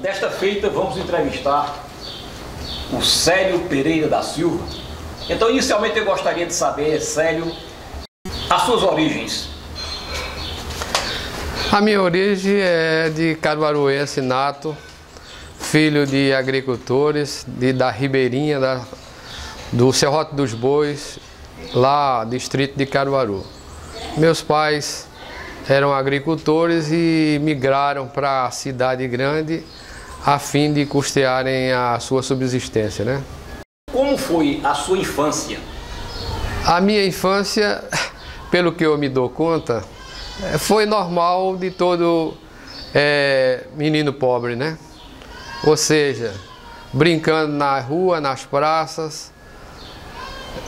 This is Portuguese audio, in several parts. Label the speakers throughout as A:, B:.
A: Desta feita vamos entrevistar o Célio Pereira da Silva. Então, inicialmente eu gostaria de saber, Célio, as suas origens.
B: A minha origem é de caruaruense nato, filho de agricultores da Ribeirinha, do Serrote dos Bois, lá distrito de Caruaru. Meus pais eram agricultores e migraram para a cidade grande a fim de custearem a sua subsistência, né?
A: Como foi a sua infância?
B: A minha infância, pelo que eu me dou conta, foi normal de todo menino pobre, né? Ou seja, brincando na rua, nas praças,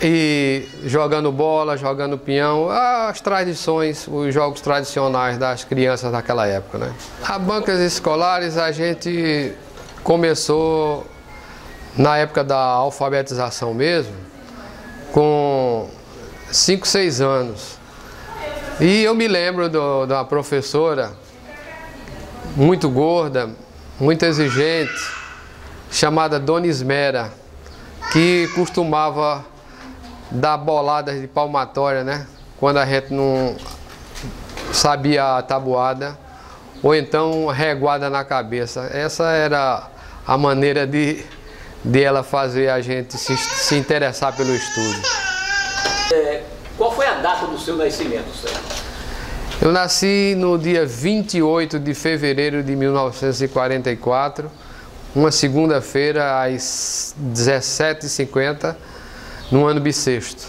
B: e jogando bola, jogando peão, as tradições, os jogos tradicionais das crianças daquela época, né? As bancas escolares a gente começou na época da alfabetização mesmo, com 5, 6 anos. E eu me lembro da professora muito gorda, muito exigente, chamada Dona Ismera, que costumava dar boladas de palmatória, né? Quando a gente não sabia a tabuada, ou então reguada na cabeça. Essa era a maneira de ela fazer a gente se interessar pelo estudo.
A: Qual foi a data do seu nascimento, Célio?
B: Eu nasci no dia 28 de fevereiro de 1944, uma segunda-feira às 17h50, no ano bissexto.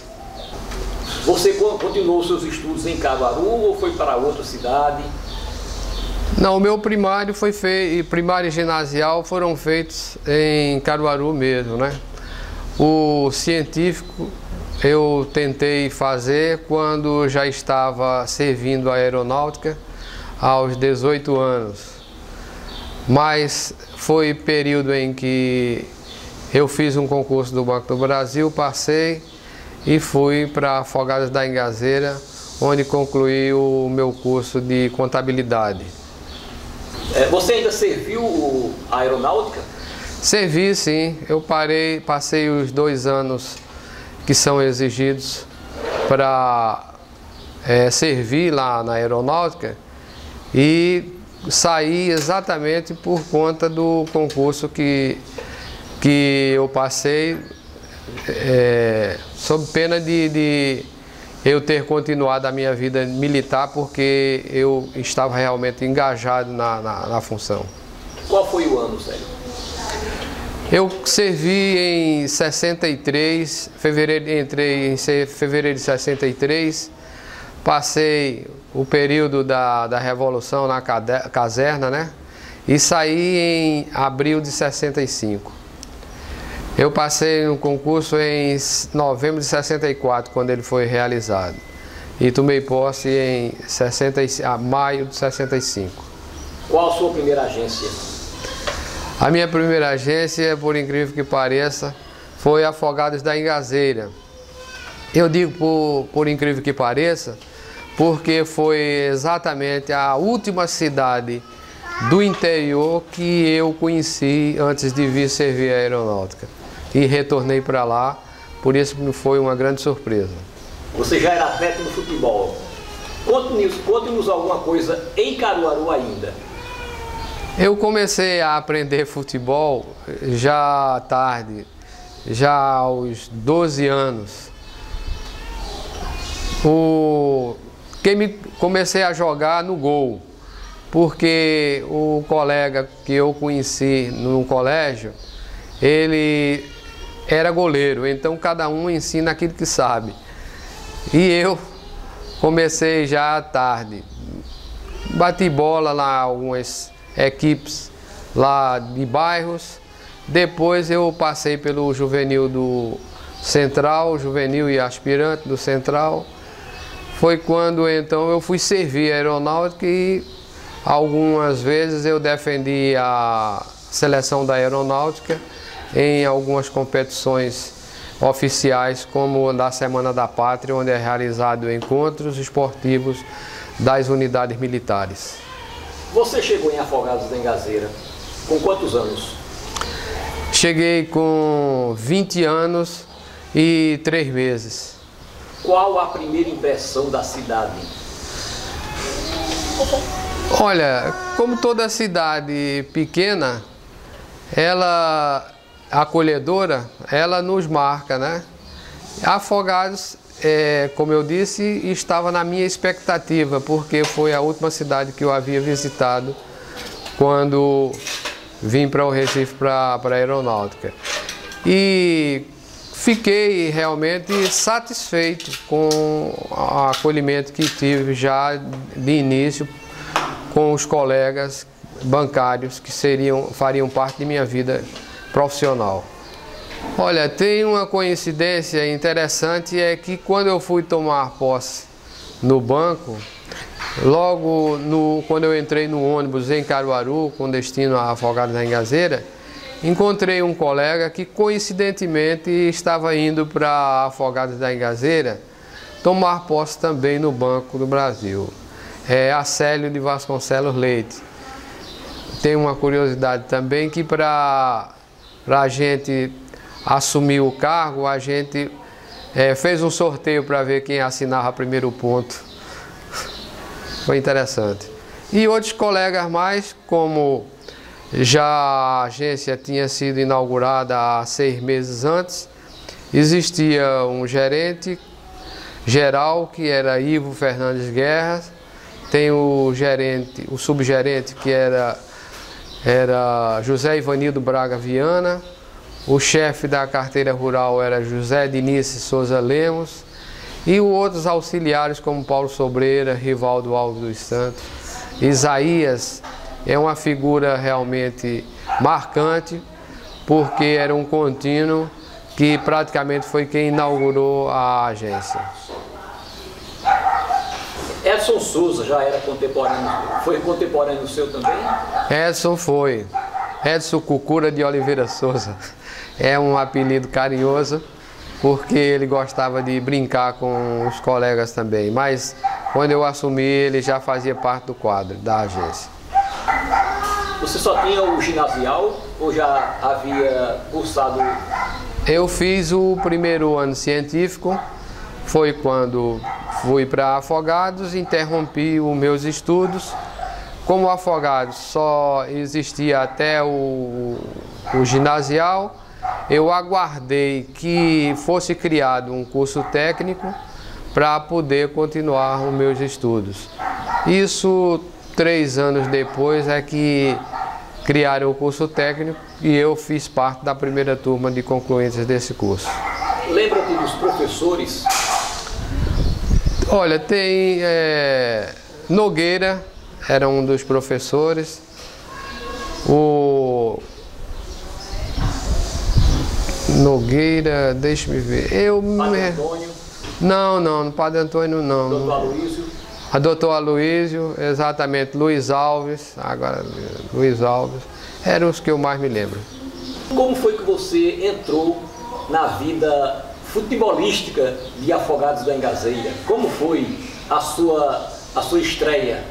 A: Você continuou seus estudos em Caruaru ou foi para outra cidade?
B: Não, o meu primário foi feito, primário e ginasial foram feitos em Caruaru mesmo, né? O científico eu tentei fazer quando já estava servindo a aeronáutica aos 18 anos. Mas foi período em que eu fiz um concurso do Banco do Brasil, passei e fui para Afogados da Ingazeira, onde concluí o meu curso de contabilidade.
A: Você ainda serviu a aeronáutica?
B: Servi, sim. Eu passei os 2 anos que são exigidos para servir lá na aeronáutica e saí exatamente por conta do concurso que eu passei, sob pena de eu ter continuado a minha vida militar, porque eu estava realmente engajado na função.
A: Qual foi o ano, Célio?
B: Eu servi em 63, entrei em fevereiro de 63, passei o período da Revolução na caserna, né? E saí em abril de 65. Eu passei no concurso em novembro de 64, quando ele foi realizado. E tomei posse em maio de 65.
A: Qual a sua primeira agência?
B: A minha primeira agência, por incrível que pareça, foi Afogados da Ingazeira. Eu digo por incrível que pareça, porque foi exatamente a última cidade do interior que eu conheci antes de vir servir a aeronáutica. E retornei para lá, por isso foi uma grande surpresa.
A: Você já era atleta no futebol. Conte-nos alguma coisa em Caruaru ainda.
B: Eu comecei a aprender futebol já tarde, já aos 12 anos. Comecei a jogar no gol, porque o colega que eu conheci no colégio, ele era goleiro, então cada um ensina aquilo que sabe. E eu comecei já tarde. Bati bola lá algumas equipes lá de bairros. Depois eu passei pelo juvenil do Central, juvenil e aspirante do Central. Foi quando então eu fui servir a aeronáutica e algumas vezes eu defendi a seleção da aeronáutica em algumas competições oficiais, como da Semana da Pátria, onde é realizado encontros esportivos das unidades militares.
A: Você chegou em Afogados da Ingazeira Com quantos anos?
B: Cheguei com 20 anos e 3 meses.
A: Qual a primeira impressão da cidade?
B: Olha, como toda cidade pequena, ela acolhedora, ela nos marca, né? Afogados, como eu disse, estava na minha expectativa, porque foi a última cidade que eu havia visitado quando vim para o Recife para a aeronáutica. E fiquei realmente satisfeito com o acolhimento que tive já de início com os colegas bancários que fariam parte de minha vida profissional. Olha, tem uma coincidência interessante, é que quando eu fui tomar posse no banco, logo quando eu entrei no ônibus em Caruaru, com destino a Afogados da Ingazeira, encontrei um colega que coincidentemente estava indo para Afogados da Ingazeira tomar posse também no Banco do Brasil. É Acélio de Vasconcelos Leite. Tem uma curiosidade também que para a gente assumir o cargo, a gente fez um sorteio para ver quem assinava primeiro ponto. Foi interessante. E outros colegas mais, como já a agência tinha sido inaugurada há 6 meses antes, existia um gerente geral que era Ivo Fernandes Guerra, tem o subgerente que era José Ivanildo Braga Viana, o chefe da carteira rural era José Dinice Souza Lemos, e outros auxiliares como Paulo Sobreira, Rivaldo Alves dos Santos. Isaías é uma figura realmente marcante, porque era um contínuo que praticamente foi quem inaugurou a agência.
A: Edson Souza já era contemporâneo, foi contemporâneo seu também?
B: Edson foi. Edson Cucura de Oliveira Souza. É um apelido carinhoso, porque ele gostava de brincar com os colegas também. Mas quando eu assumi, ele já fazia parte do quadro da agência.
A: Você só tinha o ginasial ou já havia cursado?
B: Eu fiz o primeiro ano científico, foi quando fui para Afogados, interrompi os meus estudos. Como Afogados só existia até o ginasial, eu aguardei que fosse criado um curso técnico para poder continuar os meus estudos. Isso 3 anos depois é que criaram o curso técnico e eu fiz parte da primeira turma de concluintes desse curso.
A: Lembra-te dos professores?
B: Olha, tem Nogueira, era um dos professores, o Nogueira, deixa-me ver,
A: Padre Antônio?
B: Não, no Padre Antônio não.
A: Doutor Aloísio?
B: A doutor Aloísio, exatamente, Luiz Alves, eram os que eu mais me lembro.
A: Como foi que você entrou na vida futebolística de Afogados da Ingazeira? Como foi a sua estreia?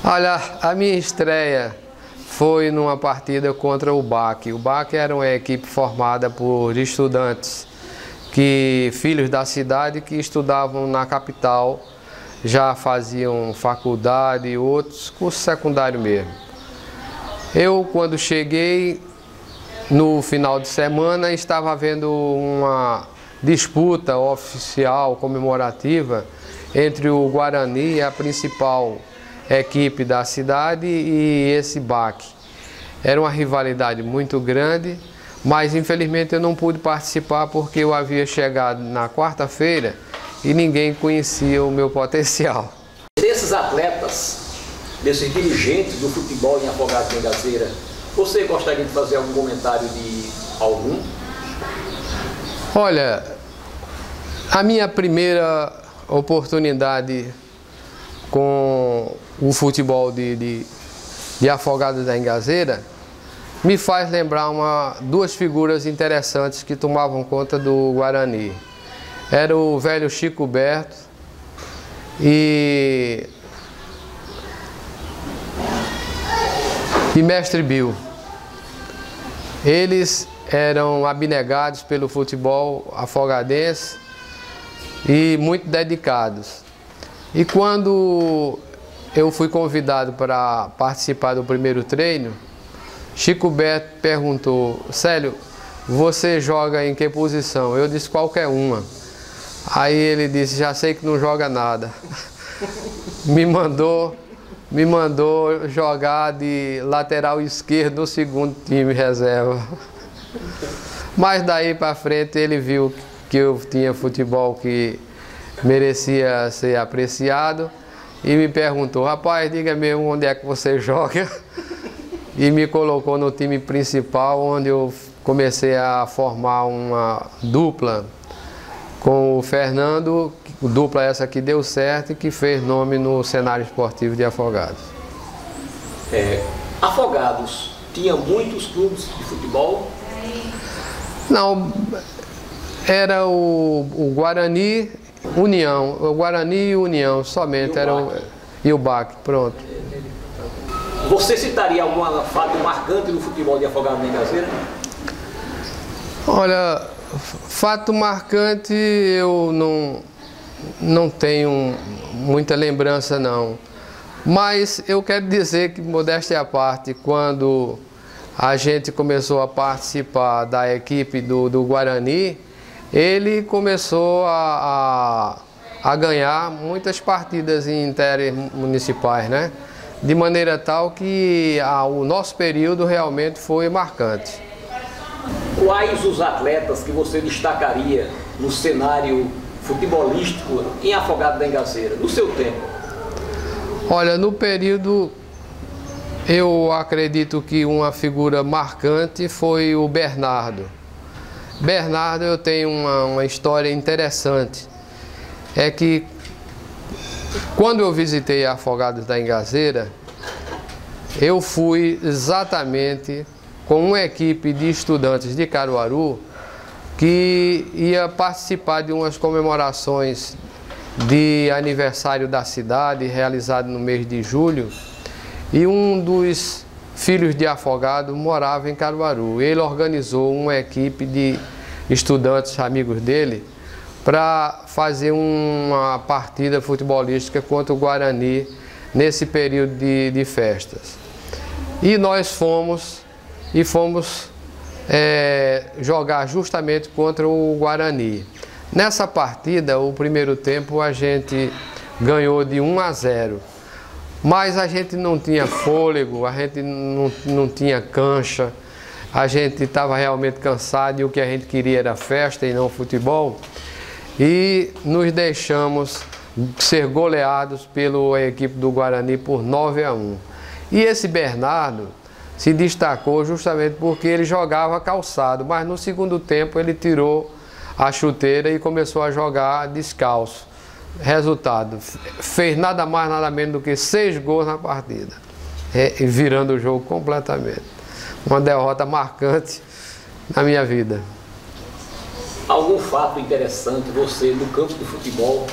B: Olha, a minha estreia foi numa partida contra o BAC. O BAC era uma equipe formada por estudantes, filhos da cidade que estudavam na capital, já faziam faculdade e outros cursos secundários mesmo. Eu, quando cheguei, no final de semana, estava havendo uma disputa oficial, comemorativa, entre o Guarani, a principal equipe da cidade, e esse BAC. Era uma rivalidade muito grande, mas infelizmente eu não pude participar porque eu havia chegado na quarta-feira e ninguém conhecia o meu potencial.
A: Desses atletas, desses dirigentes do futebol em Afogados da Ingazeira, você gostaria de fazer algum comentário de algum?
B: Olha, a minha primeira oportunidade com o futebol de Afogados da Ingazeira me faz lembrar duas figuras interessantes que tomavam conta do Guarani. Era o velho Chico Berto e Mestre Bill. Eles eram abnegados pelo futebol afogadense e muito dedicados. E quando eu fui convidado para participar do primeiro treino, Chico Beto perguntou: Célio, você joga em que posição? Eu disse: qualquer uma. Aí ele disse: já sei que não joga nada. Me mandou jogar de lateral esquerdo no segundo time reserva. Mas daí para frente ele viu que eu tinha futebol que merecia ser apreciado e me perguntou: rapaz, diga mesmo onde é que você joga? E me colocou no time principal, onde eu comecei a formar uma dupla com o Fernando, dupla essa que deu certo e que fez nome no cenário esportivo de Afogados.
A: Afogados tinha muitos clubes de futebol?
B: Não, era o Guarani, União, o Guarani e União, somente e o BAC, pronto.
A: Você citaria algum fato marcante no futebol de Afogados da Engazeira?
B: Olha, fato marcante eu não tenho muita lembrança não. Mas eu quero dizer que, modéstia à parte, quando a gente começou a participar da equipe do Guarani, ele começou a ganhar muitas partidas intermunicipais, né? De maneira tal que o nosso período realmente foi marcante.
A: Quais os atletas que você destacaria no cenário futebolístico em Afogados da Engazeira, no seu tempo?
B: Olha, no período, eu acredito que uma figura marcante foi o Bernardo. Bernardo, eu tenho uma história interessante. É que quando eu visitei Afogados da Engazeira, eu fui exatamente com uma equipe de estudantes de Caruaru que ia participar de umas comemorações de aniversário da cidade, realizado no mês de julho, e um dos filhos de Afogados morava em Caruaru. Ele organizou uma equipe de estudantes amigos dele para fazer uma partida futebolística contra o Guarani nesse período de festas. E nós fomos jogar justamente contra o Guarani. Nessa partida, o primeiro tempo, a gente ganhou de 1-0. Mas a gente não tinha fôlego, a gente não tinha cancha, a gente estava realmente cansado e o que a gente queria era festa e não futebol. E nos deixamos ser goleados pela equipe do Guarani por 9-1. E esse Bernardo se destacou justamente porque ele jogava calçado, mas no segundo tempo ele tirou a chuteira e começou a jogar descalço. Resultado, fez nada mais, nada menos do que 6 gols na partida, virando o jogo completamente. Uma derrota marcante na minha vida.
A: Algum fato interessante você no campo de futebol?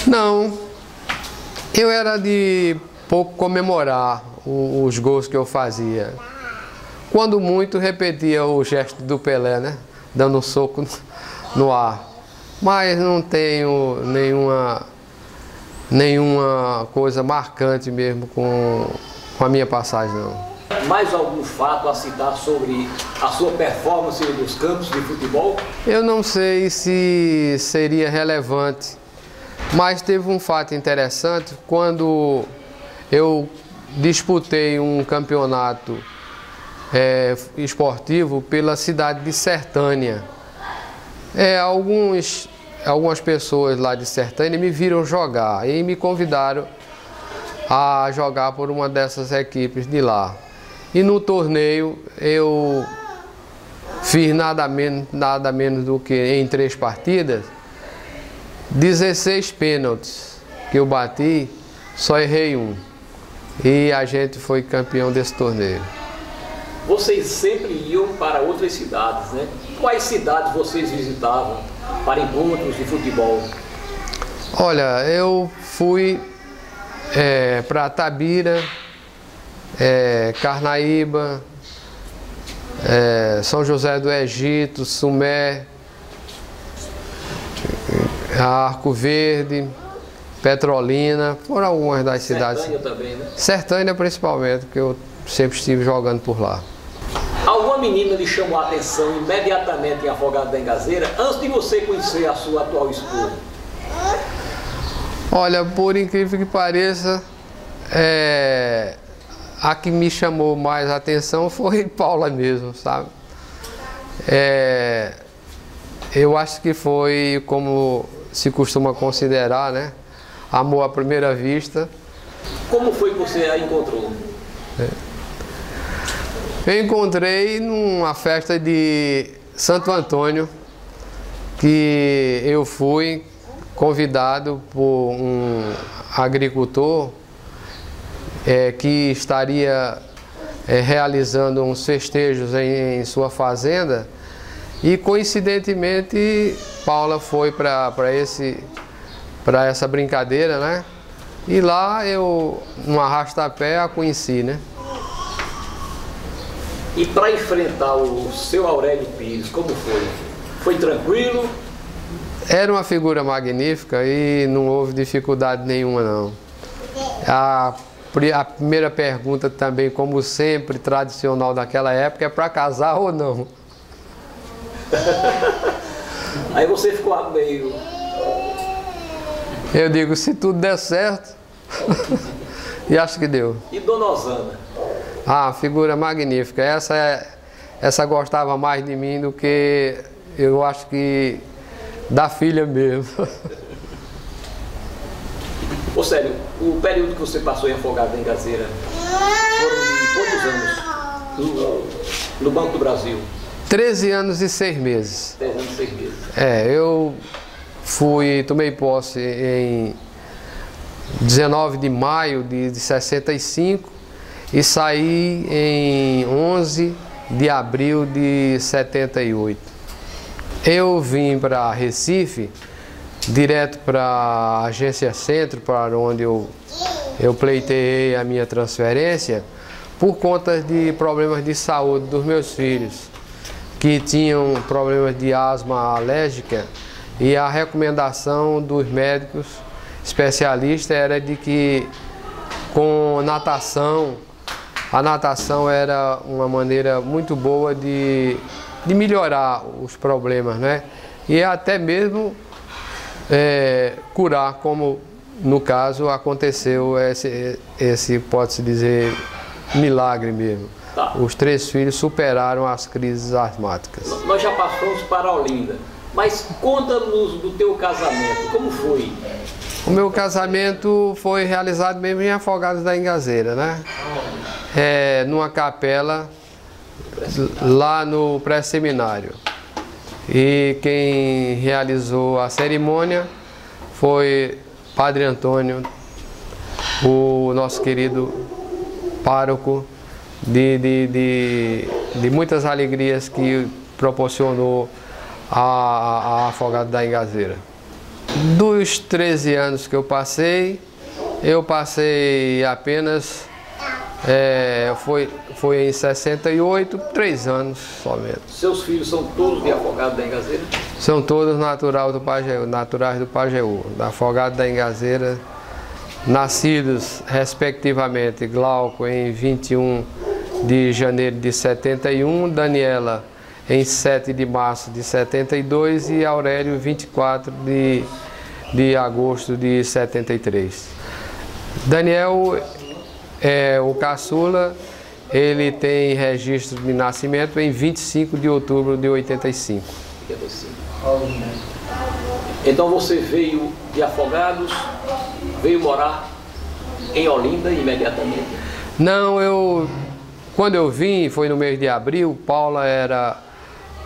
B: Não, eu era de pouco comemorar os gols que eu fazia. Quando muito, repetia o gesto do Pelé, né? Dando um soco no ar. Mas não tenho nenhuma coisa marcante mesmo com a minha passagem, não.
A: Mais algum fato a citar sobre a sua performance nos campos de futebol?
B: Eu não sei se seria relevante, mas teve um fato interessante quando eu disputei um campeonato esportivo pela cidade de Sertânia. Algumas pessoas lá de Sertânia me viram jogar e me convidaram a jogar por uma dessas equipes de lá. E no torneio eu fiz nada menos do que em 3 partidas, 16 pênaltis que eu bati, só errei um. E a gente foi campeão desse torneio.
A: Vocês sempre iam para outras cidades, né? Quais cidades vocês visitavam para encontros de futebol?
B: Olha, eu fui para Tabira, Carnaíba, São José do Egito, Sumé, Arco Verde, Petrolina, foram algumas das cidades.
A: Sertânia também, né?
B: Sertânia principalmente, porque eu sempre estive jogando por lá.
A: Alguma menina lhe chamou a atenção imediatamente em Afogados da Engazeira, antes de você conhecer a sua atual esposa?
B: Olha, por incrível que pareça, a que me chamou mais a atenção foi Paula mesmo, sabe? Eu acho que foi, como se costuma considerar, né? Amor à primeira vista.
A: Como foi que você a encontrou?
B: Eu encontrei numa festa de Santo Antônio, que eu fui convidado por um agricultor que estaria realizando uns festejos em sua fazenda, e coincidentemente Paula foi para essa brincadeira, né? E lá eu, num arrastapé, a conheci, né?
A: E para enfrentar o seu Aurélio Pires, como foi? Foi tranquilo?
B: Era uma figura magnífica e não houve dificuldade nenhuma, não. A primeira pergunta também, como sempre, tradicional daquela época, é para casar ou não?
A: Aí você ficou meio...
B: Eu digo, se tudo der certo, e acho que deu.
A: E Dona Osana?
B: Ah, figura magnífica. Essa gostava mais de mim do que, eu acho que, da filha mesmo.
A: Ô Célio, o período que você passou em Afogados da Engazeira foram de quantos anos no Banco do Brasil?
B: 13 anos e 6 meses.
A: 13 anos e 6 meses.
B: Eu tomei posse em 19 de maio de 65 e saí em 11 de abril de 78. Eu vim para Recife, direto para a Agência Centro, para onde eu pleiteei a minha transferência, por conta de problemas de saúde dos meus filhos, que tinham problemas de asma alérgica, e a recomendação dos médicos especialistas era de que com natação, a natação era uma maneira muito boa de melhorar os problemas, né? E até mesmo curar, como no caso aconteceu esse pode-se dizer, milagre mesmo.
A: Tá.
B: Os 3 filhos superaram as crises asmáticas.
A: Nós já passamos para Olinda, mas conta-nos do teu casamento, como foi?
B: O meu casamento foi realizado mesmo em Afogados da Engazeira, né? Numa capela lá no pré-seminário. E quem realizou a cerimônia foi Padre Antônio, o nosso querido pároco, de muitas alegrias que proporcionou a Afogados da Engazeira. Dos 13 anos que eu passei apenas, foi em 68, 3 anos somente.
A: Seus filhos são todos de Afogados da Engazeira?
B: São todos naturais do Pajeú, da Afogados da Engazeira, nascidos respectivamente Glauco em 21 de janeiro de 71, Daniela em 7 de março de 72 e Aurélio 24 de agosto de 73. Daniel o caçula, ele tem registro de nascimento em 25 de outubro de 85.
A: Então você veio de Afogados, veio morar em Olinda imediatamente?
B: Não, quando eu vim, foi no mês de abril. Paula era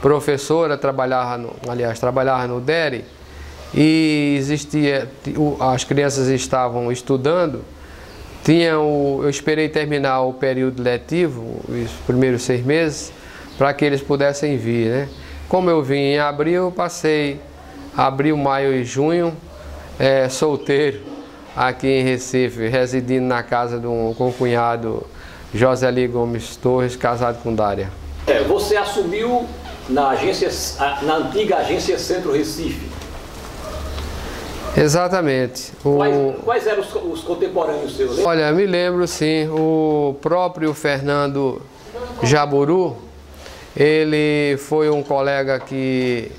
B: professora, trabalhava no DERE, e as crianças estavam estudando. Eu esperei terminar o período letivo, os primeiros 6 meses, para que eles pudessem vir, né? Como eu vim em abril, passei abril, maio e junho solteiro aqui em Recife, residindo na casa com o cunhado José Li Gomes Torres, casado com Dária.
A: Você assumiu na antiga agência Centro Recife.
B: Exatamente.
A: Quais eram os contemporâneos seus?
B: Olha, me lembro sim, o próprio Fernando Jaburu, ele foi um colega que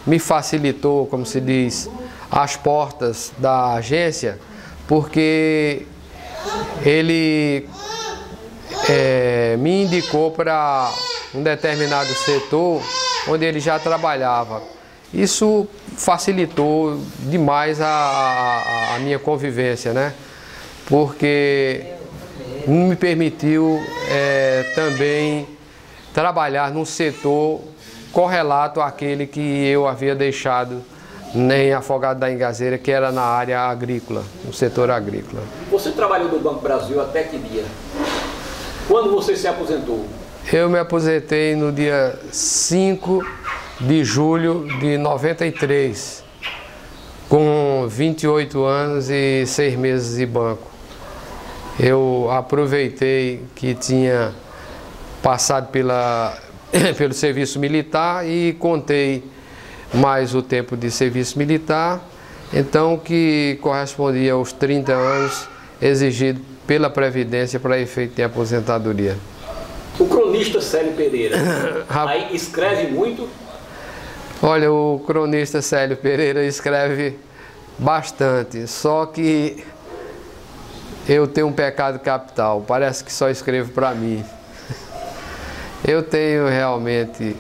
B: me facilitou, como se diz, as portas da agência, porque ele me indicou para um determinado setor onde ele já trabalhava. Isso facilitou demais a minha convivência, né? Porque me permitiu também trabalhar num setor correlato àquele que eu havia deixado em Afogados da Ingazeira, que era na área agrícola, no setor agrícola.
A: Você trabalhou no Banco Brasil até que dia? Quando você se aposentou?
B: Eu me aposentei no dia 5 de julho de 93, com 28 anos e 6 meses de banco. Eu aproveitei que tinha passado pelo serviço militar e contei mais o tempo de serviço militar, então que correspondia aos 30 anos exigido pela Previdência para efeito de aposentadoria.
A: O cronista Célio Pereira, aí escreve muito?
B: Olha, o cronista Célio Pereira escreve bastante, só que eu tenho um pecado capital, parece que só escrevo para mim. Eu tenho realmente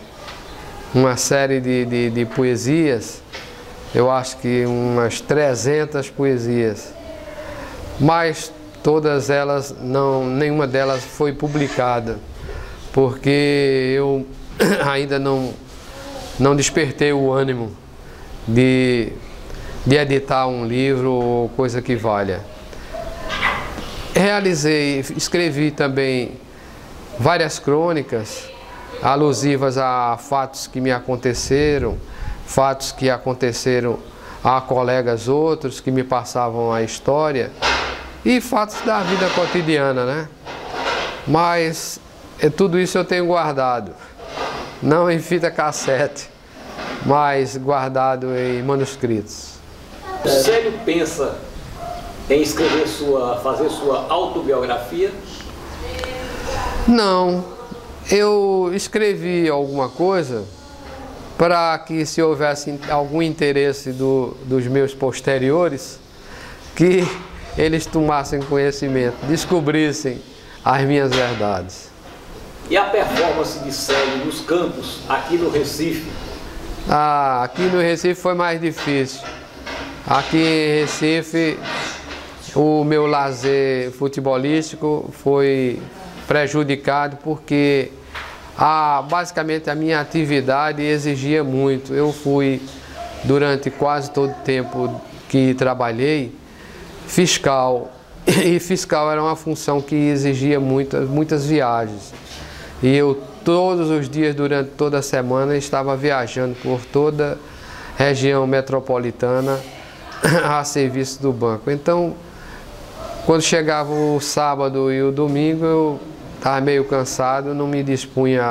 B: uma série de poesias, eu acho que umas 300 poesias, mas todas elas, nenhuma delas foi publicada, porque eu ainda não despertei o ânimo de editar um livro ou coisa que valha. Escrevi também várias crônicas alusivas a fatos que me aconteceram, fatos que aconteceram a colegas outros que me passavam a história e fatos da vida cotidiana, né? Mas tudo isso eu tenho guardado, não em fita cassete, mas guardado em manuscritos.
A: O Célio pensa em fazer sua autobiografia?
B: Não, eu escrevi alguma coisa para que, se houvesse algum interesse dos meus posteriores, que eles tomassem conhecimento, descobrissem as minhas verdades.
A: E a performance de Célio nos campos, aqui no Recife?
B: Aqui no Recife foi mais difícil. Aqui em Recife, o meu lazer futebolístico foi prejudicado porque basicamente a minha atividade exigia muito. Eu fui, durante quase todo o tempo que trabalhei, fiscal. E fiscal era uma função que exigia muitas viagens. E eu todos os dias, durante toda a semana, estava viajando por toda a região metropolitana a serviço do banco. Então, quando chegava o sábado e o domingo, eu estava meio cansado, não me dispunha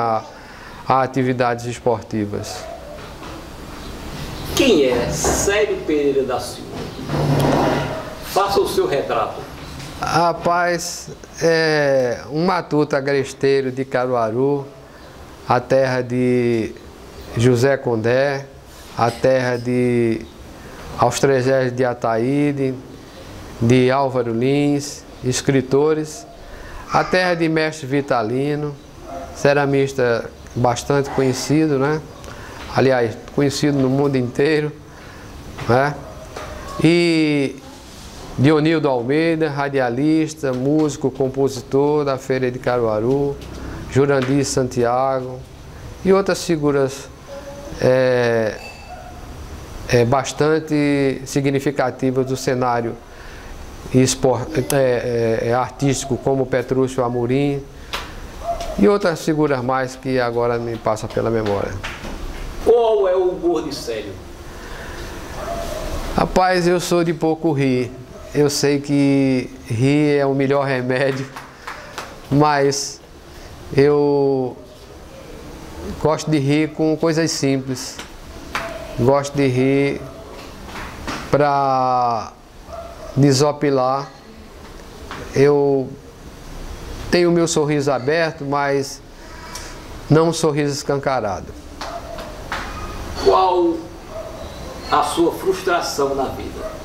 B: a atividades esportivas.
A: Quem é Célio Pereira da Silva? Faça o seu retrato.
B: Rapaz, um matuto agresteiro de Caruaru, a terra de José Condé, a terra de Austrégés de Ataíde, de Álvaro Lins, escritores, a terra de Mestre Vitalino, ceramista bastante conhecido, né? Aliás, conhecido no mundo inteiro, né? E Dionildo Almeida, radialista, músico, compositor da Feira de Caruaru, Jurandir Santiago e outras figuras bastante significativas do cenário artístico, como Petrúcio Amorim e outras figuras mais que agora me passam pela memória.
A: Qual é o humor de Célio?
B: Rapaz, eu sou de pouco rir. Eu sei que rir é o melhor remédio, mas eu gosto de rir com coisas simples. Gosto de rir para desopilar. Eu tenho o meu sorriso aberto, mas não um sorriso escancarado.
A: Qual a sua frustração na vida?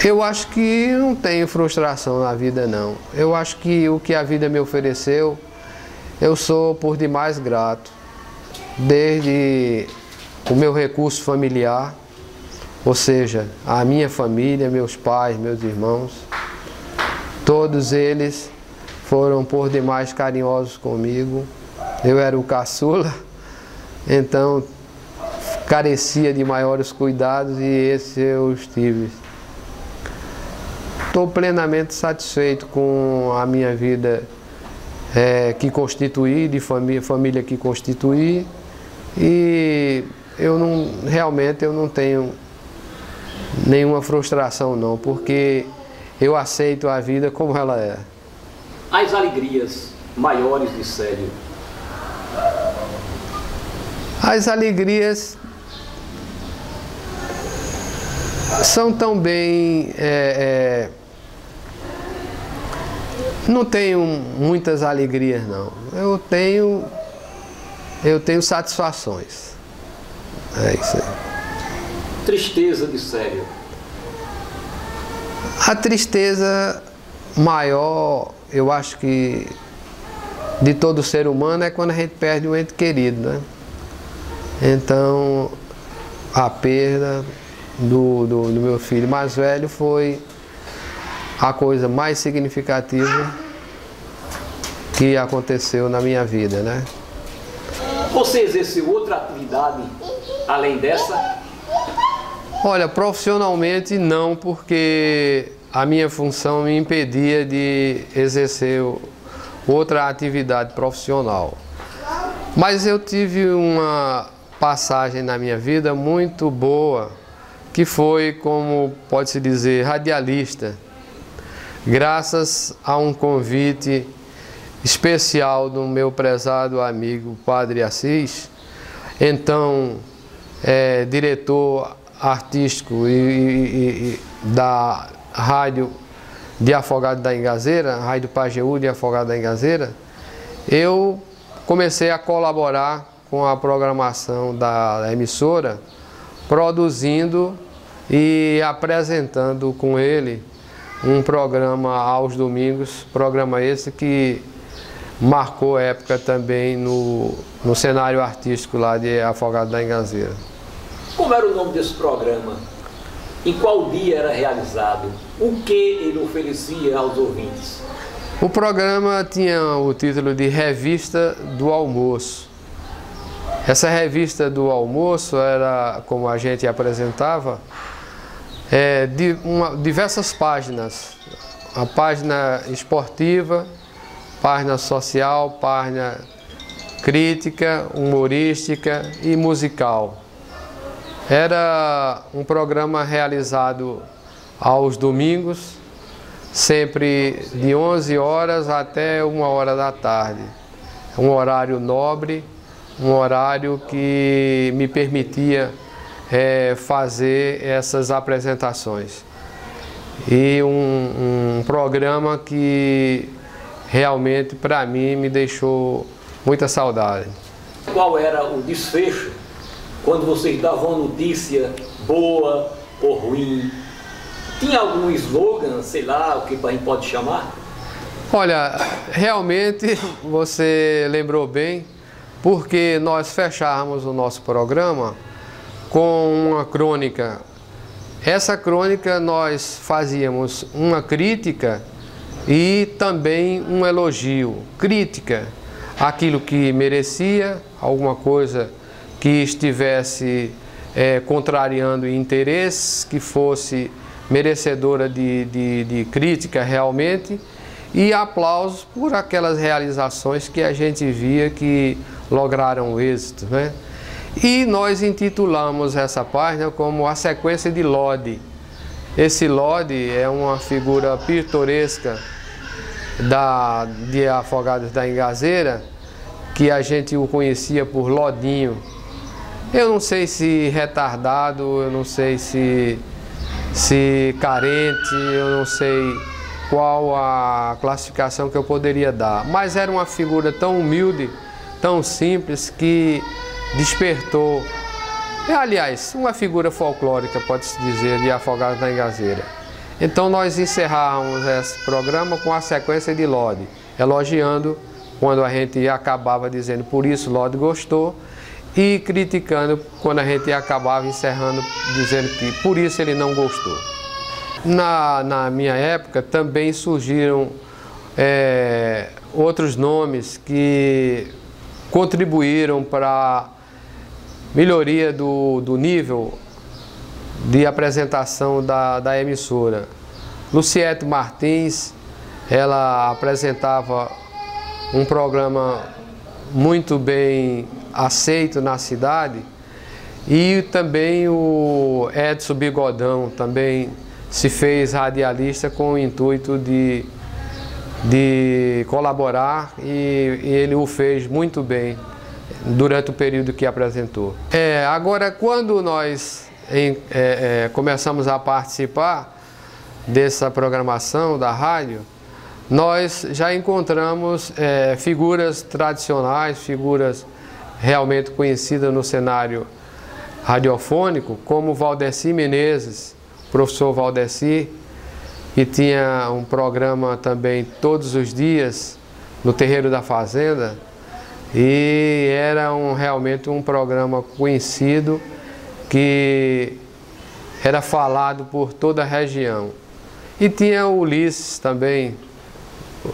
B: Eu acho que não tenho frustração na vida, não. Eu acho que o que a vida me ofereceu, eu sou por demais grato. Desde o meu recurso familiar, ou seja, a minha família, meus pais, meus irmãos, todos eles foram por demais carinhosos comigo. Eu era o caçula, então carecia de maiores cuidados e esses eu tive. Estou plenamente satisfeito com a minha vida que constituí, de família que constituí, e realmente eu não tenho nenhuma frustração não, porque eu aceito a vida como ela é.
A: As alegrias maiores de Célio?
B: As alegrias são também... não tenho muitas alegrias não. Eu tenho satisfações. É isso aí.
A: Tristeza de Célio?
B: A tristeza maior, eu acho que de todo ser humano, é quando a gente perde um ente querido, né? Então, a perda do meu filho mais velho foi a coisa mais significativa que aconteceu na minha vida, né?
A: Você exerceu outra atividade além dessa?
B: Olha, profissionalmente não, porque a minha função me impedia de exercer outra atividade profissional. Mas eu tive uma passagem na minha vida muito boa, que foi, como pode-se dizer, radialista, graças a um convite especial do meu prezado amigo Padre Assis, então diretor artístico da Rádio de Afogados da Ingazeira, Rádio Pajeú de Afogados da Ingazeira. Eu comecei a colaborar com a programação da emissora, produzindo e apresentando com ele um programa aos domingos, programa esse que marcou época também no cenário artístico lá de Afogados da Ingazeira.
A: Como era o nome desse programa? Em qual dia era realizado? O que ele oferecia aos ouvintes?
B: O programa tinha o título de Revista do Almoço. Essa revista do almoço era, como a gente apresentava, diversas páginas. A página esportiva, página social, página crítica, humorística e musical. Era um programa realizado aos domingos, sempre de 11 horas até 1 hora da tarde. Um horário nobre, um horário que me permitia fazer essas apresentações. E um programa que realmente, para mim, me deixou muita saudade.
A: Qual era o desfecho quando vocês davam uma notícia boa ou ruim? Tinha algum slogan, sei lá, o que a gente pode chamar?
B: Olha, realmente você lembrou bem, porque nós fechávamos o nosso programa com uma crônica. Essa crônica nós fazíamos uma crítica e também um elogio. Crítica, aquilo que merecia, alguma coisa que estivesse contrariando interesses, que fosse merecedora de crítica realmente, e aplausos por aquelas realizações que a gente via que lograram êxito, né? E nós intitulamos essa página como A Sequência de Lode. Esse Lode é uma figura pitoresca de Afogados da Ingazeira, que a gente o conhecia por Lodinho. Eu não sei se retardado, eu não sei se carente, eu não sei qual a classificação que eu poderia dar. Mas era uma figura tão humilde, tão simples, que despertou, aliás, uma figura folclórica, pode-se dizer, de Afogados da Engazeira. Então nós encerramos esse programa com a sequência de Lode, elogiando quando a gente acabava dizendo por isso Lode gostou, e criticando quando a gente acabava encerrando dizendo que por isso ele não gostou. Na minha época também surgiram outros nomes que contribuíram para a melhoria do nível de apresentação da emissora. Luciete Martins, ela apresentava um programa muito bem aceito na cidade, e também o Edson Bigodão também se fez radialista com o intuito de colaborar, e ele o fez muito bem durante o período que apresentou. Agora, quando nós começamos a participar dessa programação da rádio, nós já encontramos figuras tradicionais, figuras realmente conhecidas no cenário radiofônico, como Valdeci Menezes, professor Valdeci, que tinha um programa também todos os dias no Terreiro da Fazenda, e era realmente um programa conhecido que era falado por toda a região. E tinha o Ulisses também,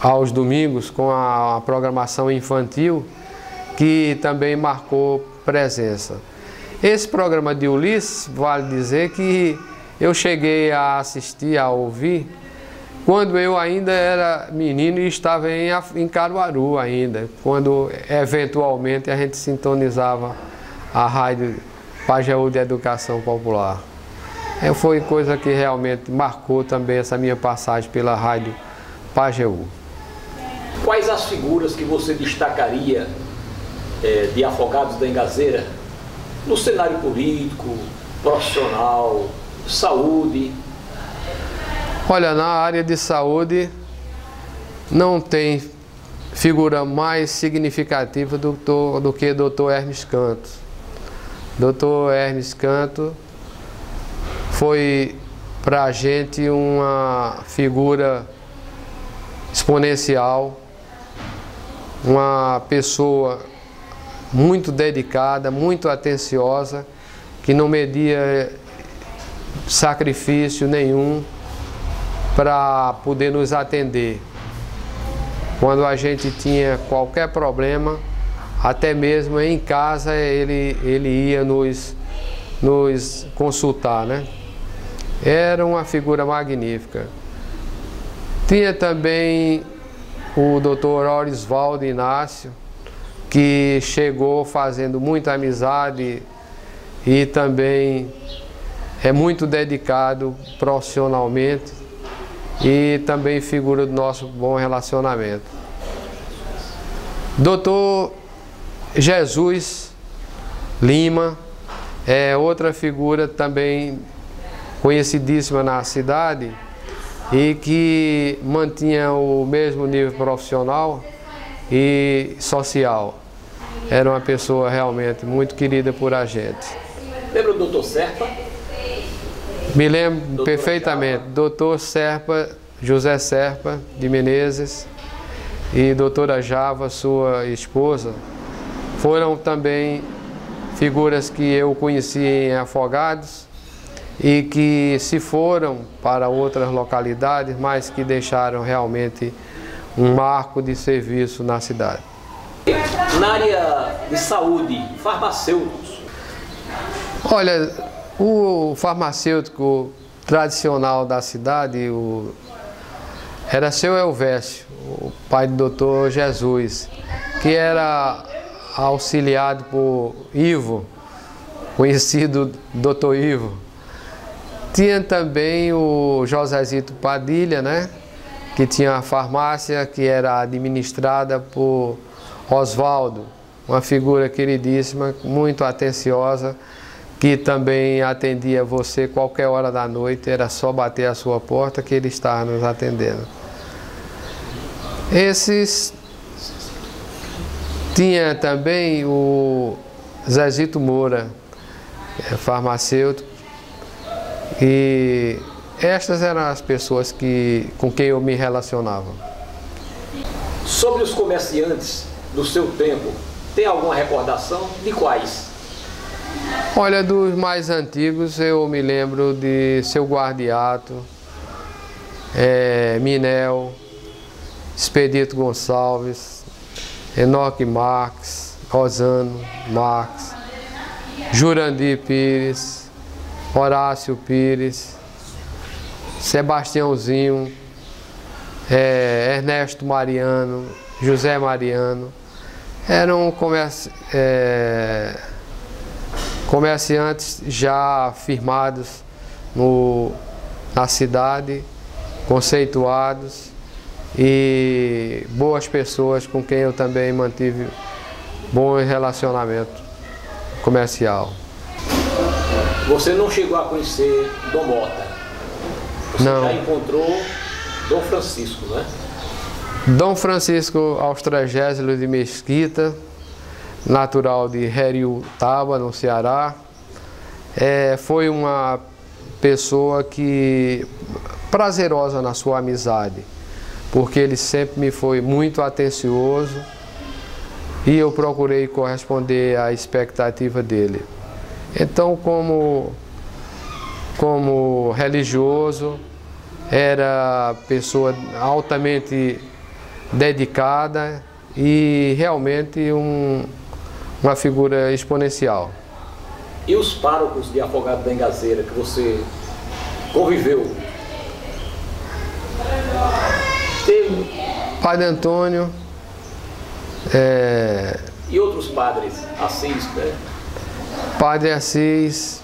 B: aos domingos, com a programação infantil, que também marcou presença. Esse programa de Ulisses, vale dizer que eu cheguei a assistir, a ouvir, quando eu ainda era menino e estava em Caruaru ainda, quando eventualmente a gente sintonizava a rádio Pajeú de Educação Popular. Foi coisa que realmente marcou também essa minha passagem pela rádio Pajeú.
A: Quais as figuras que você destacaria de Afogados da Engazeira no cenário político, profissional, saúde?
B: Olha, na área de saúde não tem figura mais significativa do que o Dr. Hermes Canto. Dr. Hermes Canto foi para a gente uma figura exponencial, uma pessoa muito dedicada, muito atenciosa, que não media sacrifício nenhum para poder nos atender. Quando a gente tinha qualquer problema, até mesmo em casa ele ia nos consultar, né? Era uma figura magnífica. Tinha também o Dr. Orisvaldo Inácio, que chegou fazendo muita amizade e também é muito dedicado profissionalmente, e também figura do nosso bom relacionamento. Dr. Jesus Lima é outra figura também conhecidíssima na cidade e que mantinha o mesmo nível profissional e social. Era uma pessoa realmente muito querida por a gente.
A: Lembra o Dr. Serpa?
B: Me lembro perfeitamente. Dr. Serpa, José Serpa de Menezes, e doutora Java, sua esposa, foram também figuras que eu conheci em Afogados e que se foram para outras localidades, mas que deixaram realmente um marco de serviço na cidade.
A: Na área de saúde, farmacêuticos?
B: Olha, o farmacêutico tradicional da cidade era seu Elvésio, o pai do Dr. Jesus, que era auxiliado por Ivo, conhecido Dr. Ivo. Tinha também o Josézito Padilha, né, que tinha a farmácia que era administrada por Oswaldo, uma figura queridíssima, muito atenciosa, que também atendia você qualquer hora da noite, era só bater a sua porta que ele estava nos atendendo. Tinha também o Zezito Moura, farmacêutico, e estas eram as pessoas com quem eu me relacionava.
A: Sobre os comerciantes do seu tempo, tem alguma recordação? De quais?
B: Olha, dos mais antigos eu me lembro de Seu Guardiato, Minel, Expedito Gonçalves, Enoque Marques, Rosano Marques, Jurandir Pires, Horácio Pires, Sebastiãozinho, Ernesto Mariano, José Mariano. Eram comerciantes já firmados na cidade, conceituados e boas pessoas com quem eu também mantive bom relacionamento comercial.
A: Você não chegou a conhecer Dom Mota? Você
B: não.
A: Já encontrou Dom Francisco, né?
B: Dom Francisco Austragésilo de Mesquita, natural de Heriutaba, no Ceará, foi uma pessoa prazerosa na sua amizade, porque ele sempre me foi muito atencioso e eu procurei corresponder à expectativa dele. Então, como religioso, era pessoa altamente dedicada e realmente uma figura exponencial.
A: E os párocos de Afogados da Engazeira que você conviveu?
B: Padre Antônio.
A: E outros padres? Assis, né?
B: Padre Assis,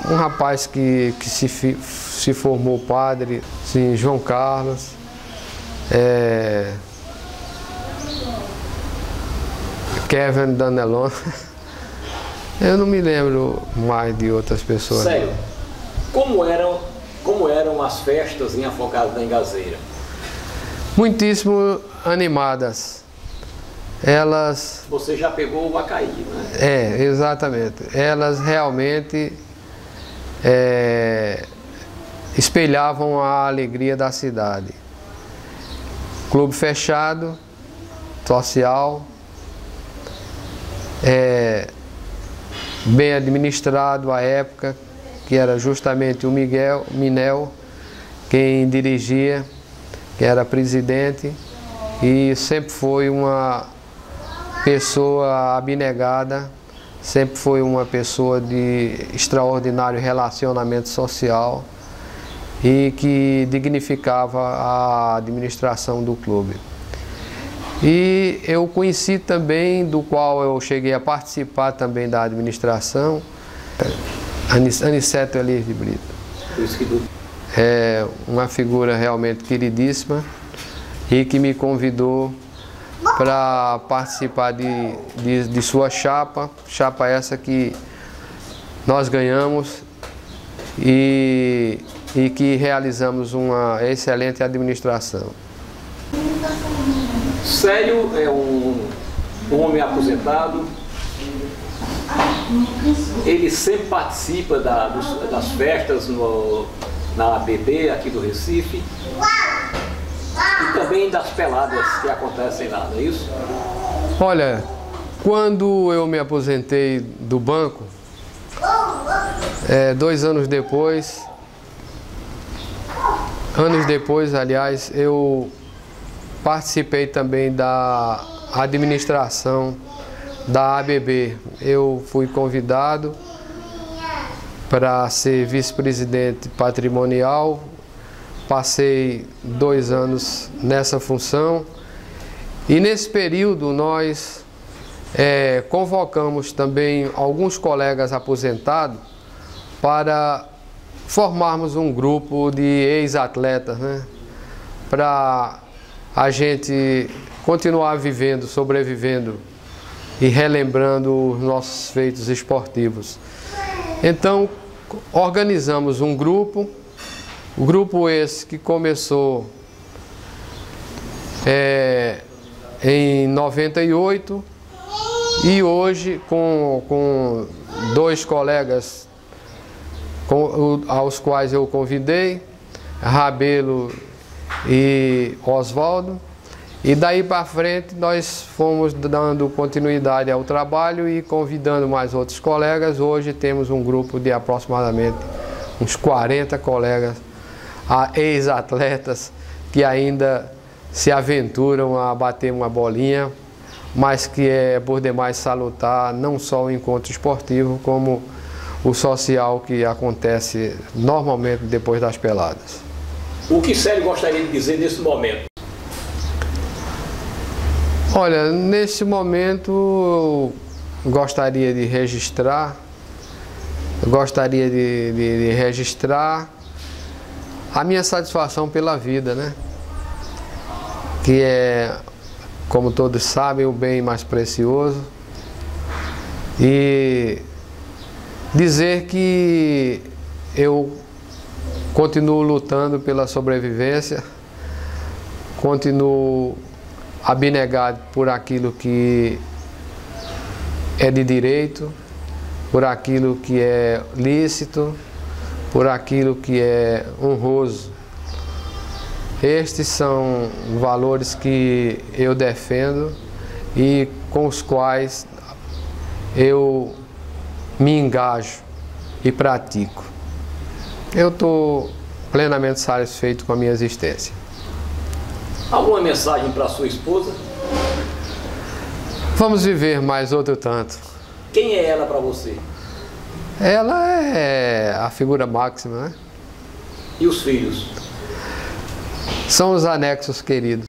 B: um rapaz que se formou padre, sim, João Carlos, Kevin Danelon. Eu não me lembro mais de outras pessoas.
A: Sério, como eram as festas em Afogados da Engazeira?
B: Muitíssimo animadas.
A: Você já pegou o Acaí, né?
B: Exatamente. Elas realmente espelhavam a alegria da cidade. Clube fechado, social, bem administrado à época, que era justamente o Minel quem dirigia, que era presidente, e sempre foi uma pessoa abnegada, sempre foi uma pessoa de extraordinário relacionamento social e que dignificava a administração do clube. E eu conheci também, do qual eu cheguei a participar também da administração, Aniceto Elias de Brito. É uma figura realmente queridíssima e que me convidou para participar de sua chapa essa que nós ganhamos e que realizamos uma excelente administração.
A: Célio é um homem aposentado, ele sempre participa das festas na ABB aqui do Recife e também das peladas que acontecem lá, não é isso?
B: Olha, quando eu me aposentei do banco, 2 anos depois, aliás, eu participei também da administração da ABB. Eu fui convidado para ser vice-presidente patrimonial, passei 2 anos nessa função e nesse período nós convocamos também alguns colegas aposentados para formarmos um grupo de ex-atletas, né, para a gente continuar vivendo, sobrevivendo e relembrando os nossos feitos esportivos. Então, organizamos um grupo, o grupo esse que começou em 98 e hoje com dois colegas aos quais eu convidei, Rabelo e Oswaldo, e daí para frente nós fomos dando continuidade ao trabalho e convidando mais outros colegas. Hoje temos um grupo de aproximadamente uns 40 colegas, ex-atletas, que ainda se aventuram a bater uma bolinha, mas que é por demais salutar não só o encontro esportivo, como o social que acontece normalmente depois das peladas.
A: O que Célio gostaria de dizer nesse momento?
B: Olha, nesse momento eu gostaria de registrar, a minha satisfação pela vida, né? Que é, como todos sabem, o bem mais precioso. E dizer que eu continuo lutando pela sobrevivência, continuo abnegado por aquilo que é de direito, por aquilo que é lícito, por aquilo que é honroso. Estes são valores que eu defendo e com os quais eu me engajo e pratico. Eu estou plenamente satisfeito com a minha existência.
A: Alguma mensagem para sua esposa?
B: Vamos viver mais outro tanto.
A: Quem é ela para você?
B: Ela é a figura máxima, né?
A: E os filhos?
B: São os anexos queridos.